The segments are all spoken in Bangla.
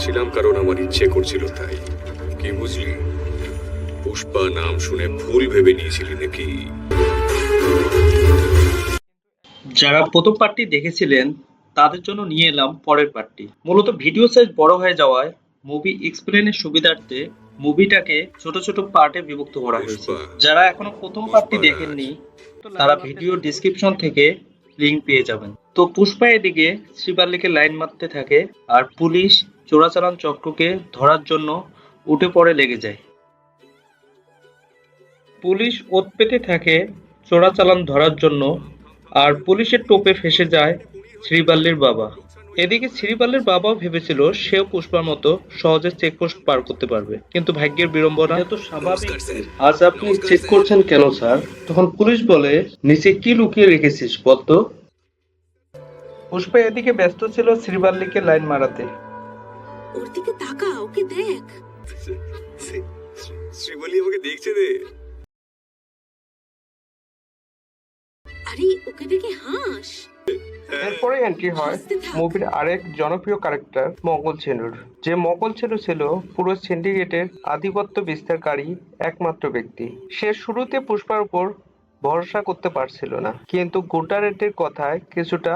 করেছিলাম কারণ আমার ইচ্ছে করছিল তাই। কি বুঝলি? পুষ্পা নাম শুনে ভুল ভেবে নিয়েছিলি নাকি? যারা প্রথম পার্টটি দেখেছিলেন তাদের জন্য নিয়ে এলাম পরের পার্টটি। মূলত ভিডিও সাইজ বড় হয়ে যাওয়ায় মুভি এক্সপ্লেনের সুবিধার্থে মুভিটাকে ছোট ছোট পার্টে বিভক্ত করা হয়েছে। যারা এখনো প্রথম পার্টটি দেখেননি তারা ভিডিও ডেসক্রিপশন থেকে লিংক পেয়ে যাবেন। তো পুষ্পা এদিকে শ্রীবাল্লিকে লাইন মারতে থাকে আর পুলিশ চোরাচালান চক্রকে ধরার জন্য উঠে পড়ে লেগে যায়। পুলিশ ওৎ পেতে থাকে চোরাচালান ধরার জন্য আর পুলিশের টোপে ফেঁসে যায় শ্রীবাল্লির বাবা। এদিকে শ্রীবাল্লির বাবাও ভেবেছিল সেও পুষ্পার মতো সহজে চেকপোস্ট পার করতে পারবে, কিন্তু ভাগ্যের বিড়ম্বনা। এটা তো স্বাভাবিক। আজ আপনি চেক করছেন কেন স্যার? তখন পুলিশ বলে, নিচে কি লুকিয়ে রেখেছিস বলতো। পুষ্পা এদিকে ব্যস্ত ছিল শ্রীবাল্লিকে লাইন মারাতে। ওর দিকে তাকা, ওকে দেখ। শ্রীবল্লী আমাকে দেখছে রে। আরে ওকে দেখে হাস। এরপরে এন্ট্রি হয় মুভির আরেক জনপ্রিয় ক্যারেক্টার মঙ্গল সেনুর। যে মঙ্গল সেনু ছিল পুরো সিন্ডিকেটের আধিপত্য বিস্তারকারী একমাত্র ব্যক্তি। সে শুরুতে পুষ্পার উপর ভরসা করতে পারছিল না, কিন্তু গুন্ডারেটের কথায় কিছুটা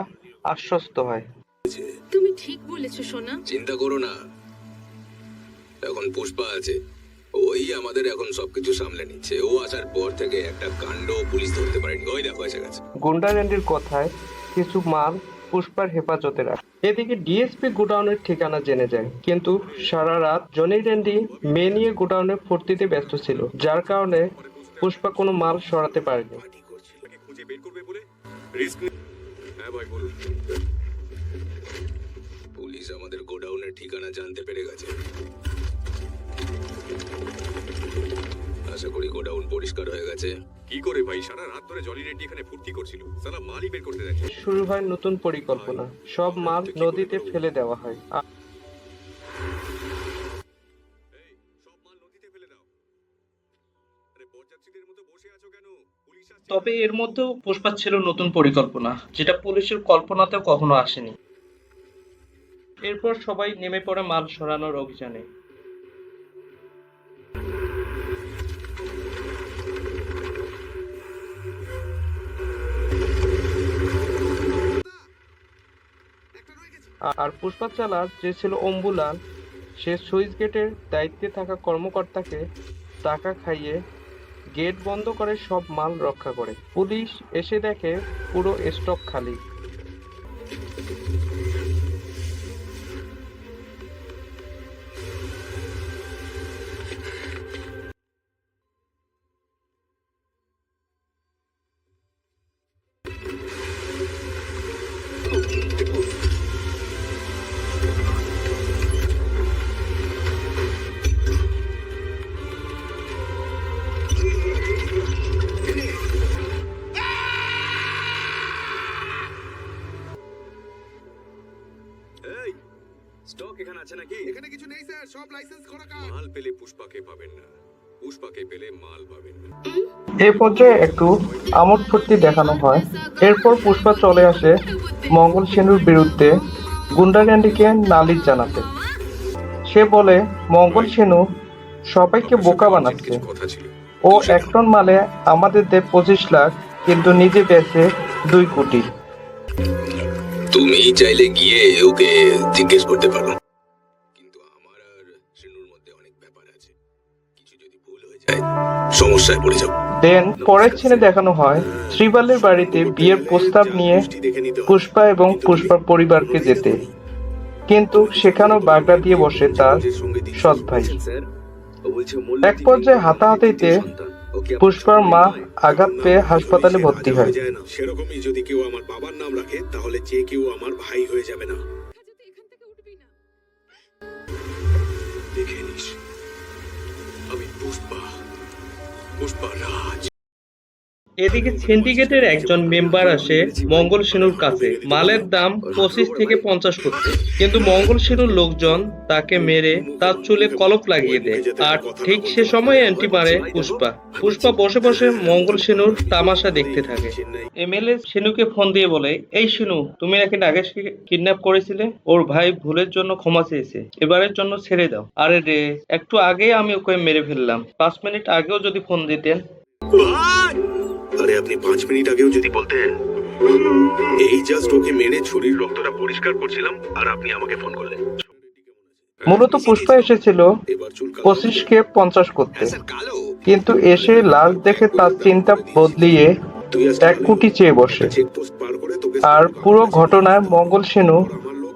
আশ্বস্ত হয়। তুমি ঠিক বলেছো সোনা। চিন্তা করো না, এখন পুষ্পা আছে, ওই আমাদের এখন সবকিছু সামলে নিচ্ছে। ও আসার পর থেকে একটা কাণ্ড পুলিশ ধরতে পারেনি। ওই দেখো এসে গেছে। গুন্ডারেন্ডির কথায় কিছু মাল পুষ্পার হেফাজতে রাখে। এদিকে ডিএসপি গোডাউনের ঠিকানা জেনে যায়, কিন্তু সারা রাত জনি রেন্ডি মেয়ে নিয়ে গোডাউনে ফুর্তিতে ব্যস্ত ছিল, যার কারণে পুষ্পা কোনো মাল সরাতে পারেনি। খুঁজে বের করবে বলে রিস্ক। হ্যাঁ ভাই বলুন। পুলিশ আমাদের গোডাউনের ঠিকানা জানতে পেরে গেছে। আশা করি গোডাউন পরিষ্কার হয়ে গেছে। কি করে ভাই? সারা রাত ধরে জলি রেড্ডি এখানে ফুর্তি করছিল, সালা মালই বের করতে দেখে। শুরু হয় নতুন পরিকল্পনা। সব মাল নদীতে ফেলে দেওয়া হয়। সব মাল নদীতে ফেলে দাও। আরে বরযাত্রীদের মতো বসে আছো কেন? পুলিশ আসছে। তবে এর মধ্যেও পুষ্পা ছিল নতুন পরিকল্পনা, যেটা পুলিশের কল্পনাতেও কখনো আসেনি। এরপর সবাই নেমে পড়ে মাল সরানোর অভিযানে। আর পুষ্পা চালার যে ছিল অম্বুলাল, সে সুইচ গেটের দায়িত্বে থাকা কর্মকর্তাকে টাকা খাইয়ে গেট বন্ধ করে সব মাল রক্ষা করে। পুলিশ এসে দেখে পুরো স্টক খালি। এই স্টক এখানে আছে নাকি? এখানে কিছু নেই স্যার, সব লাইসেন্স করা কাজ। মাল পেলে পুষ্পাকে পাবেন না, পুষ্পাকে পেলে মাল পাবেন না। এই পর্যায়ে একটু আমোদ ফুর্তি দেখানো হয়। এরপর পুষ্পা চলে আসে মঙ্গল সেনুর বিরুদ্ধে গুন্ডাগান্ডিকে নালিশ জানাতে। সে বলে মঙ্গল সেনু সবাইকে বোকা বানাচ্ছে। কথা ছিল। ও 1 টন মালে আমাদের দেয় 25 লাখ, কিন্তু নিজে বেচে 2 কোটি। তুমি চাইলে গিয়ে ওকে জিজ্ঞেস করতে পারো, কিন্তু আমার আর শ্রীনুর মধ্যে অনেক ব্যাপার আছে। কিছু যদি ভুল হয়ে যায় সমস্যায় পড়ে যাব। দেন পরের সিনে দেখানো হয় শ্রীবাল্লির বাড়িতে বিয়ের প্রস্তাব নিয়ে পুষ্পা এবং পুষ্পার পরিবারকে যেতে, কিন্তু সেখানেও বাগড়া দিয়ে বসে তার সৎ ভাই। এক পর্যায়ে হাতাহাতিতে পুষ্পার মা আঘাত পেয়ে হাসপাতালে ভর্তি হয়। সেরকমই যদি কেউ আমার বাবার নাম রাখে তাহলে যে কেউ আমার ভাই হয়ে যাবে না। দেখে নিস, আমি পুষ্পা, পুষ্পা রাজ। এদিকে সিন্ডিকেটের একজন মেম্বার আসে মঙ্গল সেনুর কাছে মালের দাম 25 থেকে 50 করতে, কিন্তু মঙ্গল সেনুর লোকজন তাকে মেরে তার চুলে কলপ লাগিয়ে দেয়। আর ঠিক সে সময় এন্ট্রি মারে পুষ্পা। পুষ্পা বসে বসে মঙ্গল সেনুর তামাশা দেখতে থাকে। এমএলএ সেনুকে ফোন দিয়ে বলে, এই সেনু, তুমি নাকি নাগেশকে কিডন্যাপ করেছিলে, ওর ভাই ভুলের জন্য ক্ষমা চেয়েছে, এবারের জন্য ছেড়ে দাও। আরে রে, একটু আগেই আমি ওকে মেরে ফেললাম, 5 মিনিট আগেও যদি ফোন দিতেন। আরে আপনি 5 মিনিট আগেও যদি বলতেন। এই জাস্ট ওকে মেরে ছুরির রক্তটা পরিষ্কার করছিলাম আর আপনি আমাকে ফোন করলেন। মূলত পুষ্পা এসেছিল এবার চুল 25কে 50 করতে, স্যার কালো। কিন্তু এসে লাশ দেখে তার চিন্তা বদলিয়ে তুই 1 কোটি চেয়ে বসে। চেকপোস্ট পার করে তোকে আর পুরো ঘটনায় মঙ্গল সেনু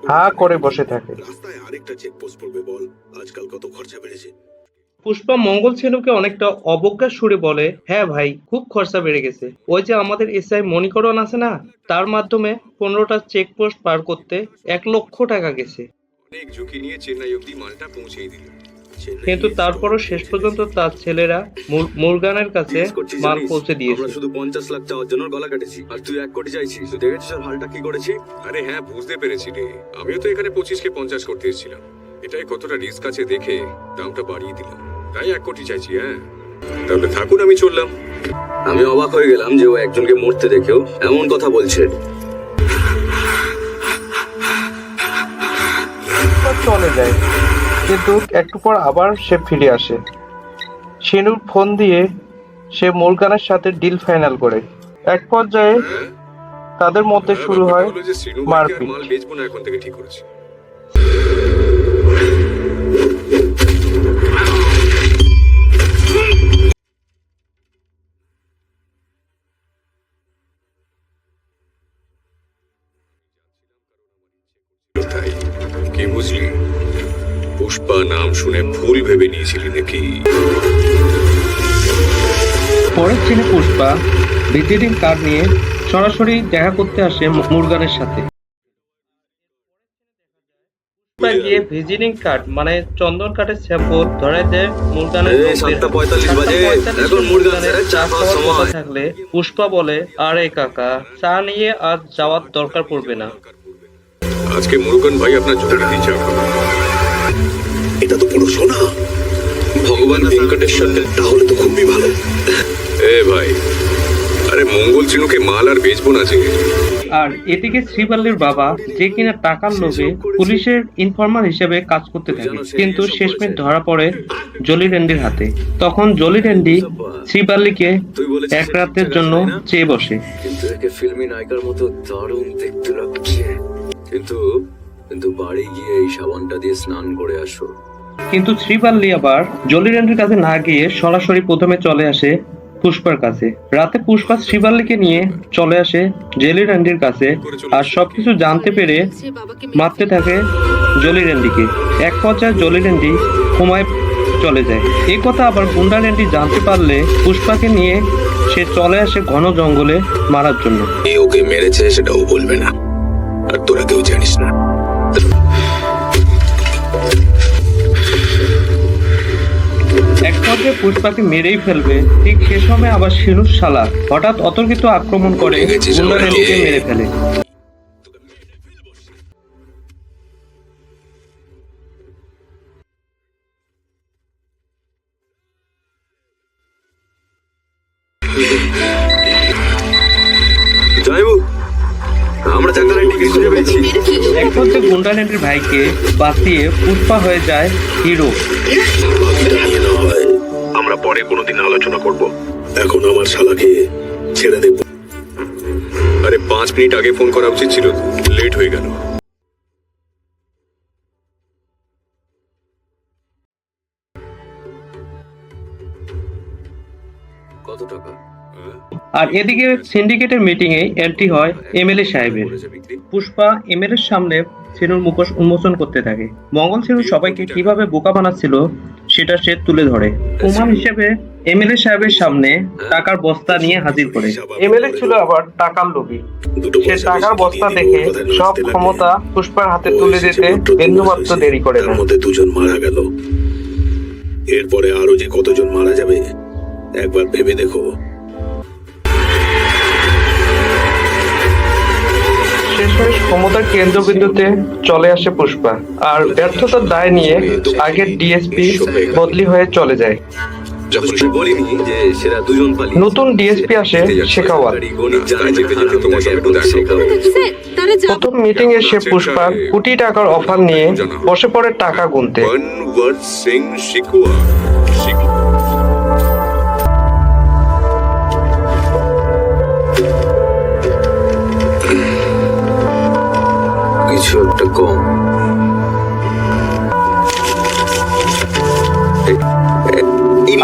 হা করে বসে থাকে। রাস্তায় আরেকটা চেকপোস্ট পড়বে বল, আজকাল কত খরচা বেড়েছে। পুষ্পা মঙ্গল সেনুকে অনেকটা অবজ্ঞার সুরে বলে, হ্যাঁ ভাই, খুব খরচা বেড়ে গেছে। ওই যে আমাদের এসআই মণিকরণ আছে না, তার মাধ্যমে 15টা চেকপোস্ট পার করতে 1 লক্ষ টাকা গেছে। অনেক ঝুঁকি নিয়ে চেন্নাই অব্দি মালটা পৌঁছেই দিল। কিন্তু তারপরও শেষ পর্যন্ত তার ছেলেরা মুরগানের কাছে মাল পৌঁছে দিয়েছে। আমরা শুধু 50 লাখ চাওয়ার জন্য গলা কাটেছি, আর তুই 1 কোটি চাইছিস। তুই দেখেছিস আর হালটা কি করেছি? আরে হ্যাঁ, বুঝতে পেরেছি রে। আমিও তো এখানে 25কে 50 করতে এসেছিলাম। এটাই কতটা রিস্ক আছে দেখে দামটা বাড়িয়ে দিলাম, তাই 1 কোটি চাইছি। হ্যাঁ, তাহলে থাকুন, আমি চললাম। আমি অবাক হয়ে গেলাম যে ও একজনকে মরতে দেখেও এমন কথা বলছে। চলে যায়, কিন্তু একটু পর আবার সে ফিরে আসে। সেনুর ফোন দিয়ে সে মুরগানের সাথে ডিল ফাইনাল করে। এক পর্যায়ে তাদের মধ্যে শুরু হয় মারপিট। মাল বেচবো না এখন থেকে ঠিক করেছি। তাই কি বুঝলি? পুষ্পা নাম শুনে ভুল ভেবে নিয়েছিলি নাকি? পরের দিনে পুষ্পা ভিজিটিং কার্ড নিয়ে সরাসরি দেখা করতে আসে মুরগানের সাথে। পুষ্পা গিয়ে ভিজিটিং কার্ড মানে চন্দন কাঠের স্যাম্পল ধরায় দেয় মুরগানের। 7:45 বাজে, এখন মুরগানের চা খাওয়ার সময় থাকলে পুষ্পা বলে, আরে কাকা, চা নিয়ে আজ যাওয়ার দরকার পড়বে না। আজকে মুরুগান ভাই আপনার জোরে চা খাবে। এটা তো পুরো সোনা। ভগবান ভেঙ্কটেশ্বর, তাহলে তো খুবই ভালো। এ ভাই, আরে মঙ্গল চিনুকে মাল আর বেচবো না যে। আর এদিকে শ্রীবাল্লির বাবা, যে কিনা টাকার লোভে পুলিশের ইনফর্মার হিসেবে কাজ করতে থাকে, কিন্তু শেষমেশ ধরা পড়ে জলি রেন্ডির হাতে। তখন জলি রেন্ডি শ্রীবাল্লিকে 1 রাতের জন্য চেয়ে বসে। কিন্তু একে ফিল্মি নায়িকার মতো দারুণ দেখতে লাগছে। কিন্তু বাড়ি গিয়ে এই সাবানটা দিয়ে স্নান করে আসো। কিন্তু শ্রীবাল্লি আবার জলি রেন্ডির কাছে না গিয়ে সরাসরি প্রথমে চলে আসে পুষ্পার কাছে। রাতে পুষ্পা শ্রীবাল্লিকে নিয়ে চলে আসে জলি রেন্ডির কাছে, আর সবকিছু জানতে পেরে মারতে থাকে জলি রেন্ডিকে। এক পর্যায়ে জলি রেন্ডি ঘুমায় চলে যায়। এই কথা আবার গুন্ডা রেন্ডি জানতে পারলে পুষ্পাকে নিয়ে সে চলে আসে ঘন জঙ্গলে মারার জন্য। ওকে মেরেছে সেটাও বলবে না, আর তোরা কেউ জানিস না। এক পর্যায়ে পুষ্পাকে মেরেই ফেলবে, ঠিক সে সময় আবার শিনুর শালা হঠাৎ অতর্কিত আক্রমণ করে গুন্ডা রেন্ডিকে মেরে ফেলে। আমরা এক পর্যায়ে গুন্ডা রেন্ডির ভাইকে বাঁচিয়ে পুষ্পা হয়ে যায় হিরো। আমরা পরে কোনোদিন আলোচনা করব, এখন আমার শালাকে ছেড়ে দেব। আরে 5 মিনিট আগে ফোন করা উচিত ছিল, লেট হয়ে গেল। কত টাকা? আর এদিকে সিন্ডিকেটের মিটিং এ এন্ট্রি হয় এমএলএ সাহেবের। পুষ্পা এমএলএ এর সামনে সেনুর মুখোশ উন্মোচন করতে থাকে। মঙ্গল সেনু সবাইকে কিভাবে বোকা বানাচ্ছিল সেটা সে তুলে ধরে। প্রমাণ হিসেবে এমএলএ সাহেবের সামনে টাকার বস্তা নিয়ে হাজির করে। এমএলএ ছিল আবার টাকার লোভী। সে টাকার বস্তা দেখে সব ক্ষমতা পুষ্পার হাতে তুলে দিতে বিন্দুমাত্র দেরি করে না। মধ্যে 2 জন মারা গেল, এরপরে আরো যে কতজন মারা যাবে একবার ভেবে দেখো। শেষমেশ ক্ষমতার কেন্দ্রবিন্দুতে চলে আসে পুষ্পা, আর ব্যর্থতার দায় নিয়ে আগের ডিএসপি বদলি হয়ে চলে যায়। যখন সে বলিনি যে সেরা দুজন পালিয়ে নতুন ডিএসপি আসে শেখাওয়াত। স্যার তারা যা প্রথম মিটিং এ সে পুষ্পা কোটি টাকার অফার নিয়ে বসে পড়ে টাকা গুনতে। বনওয়ার সিং শিকুয়া কিছু একটা কম।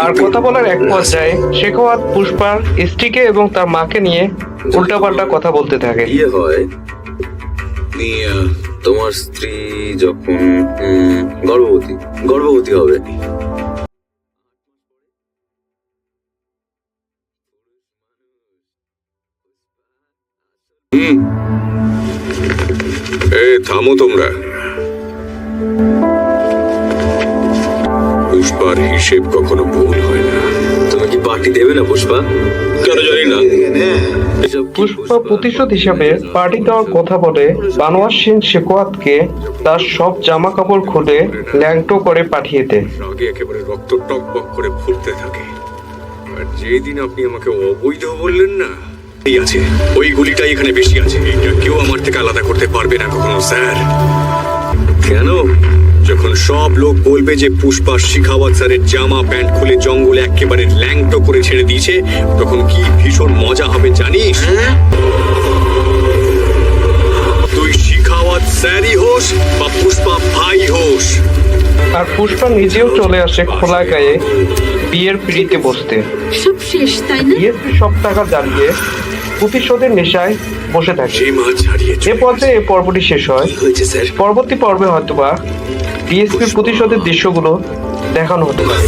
আর কথা বলার এক পর্যায়ে শেখাওয়াত পুষ্পার স্ত্রীকে এবং তার মাকে নিয়ে উল্টাপাল্টা কথা বলতে থাকে। ইয়ে হয় তোমার স্ত্রী যখন গর্ভবতী হবে থামো তোমরা। পুষ্পার হিসেব কখনো ভুল হয় না। তুমি কি পার্টি দেবে না পুষ্পা? কেন জানি না। পুষ্পা প্রতিশোধ হিসাবে পার্টি দেওয়ার কথা বলে বানোয়ার সিং শেখাওয়াতকে তার সব জামা কাপড় খুলে ল্যাংটো করে পাঠিয়ে দেয়। আগে একেবারে রক্ত টকবক করে ফুটতে থাকে। আর যেদিন আপনি আমাকে অবৈধ বললেন না, এই আছে ওই গুলিটাই এখানে বেশি আছে। এটা কেউ আমার থেকে আলাদা করতে পারবে না কখনো স্যার। কেন? যখন সব লোক বলবে যে পুষ্পা শিখাওয়াত স্যারের জামা প্যান্ট খুলে জঙ্গলে একেবারে ল্যাংটো করে ছেড়ে দিয়েছে, তখন কি ভীষণ মজা হবে জানিস? তুই শিখাওয়াত স্যারই হোস বা পুষ্পা ভাই হোস। আর পুষ্পা নিজেও চলে আসে খোলা গায়ে বিয়ের পিড়িতে বসতে। সব শেষ তাই না? ডিএসপি সব টাকা জ্বালিয়ে প্রতিশোধের নেশায় বসে থাকে। সেই মাছ হারিয়ে এ পর্যায়ে এই পর্বটি শেষ হয়। হয়েছে স্যার। পরবর্তী পর্বে হয়তোবা ডিএসপির প্রতিশোধের দৃশ্যগুলো দেখানো হতে পারে।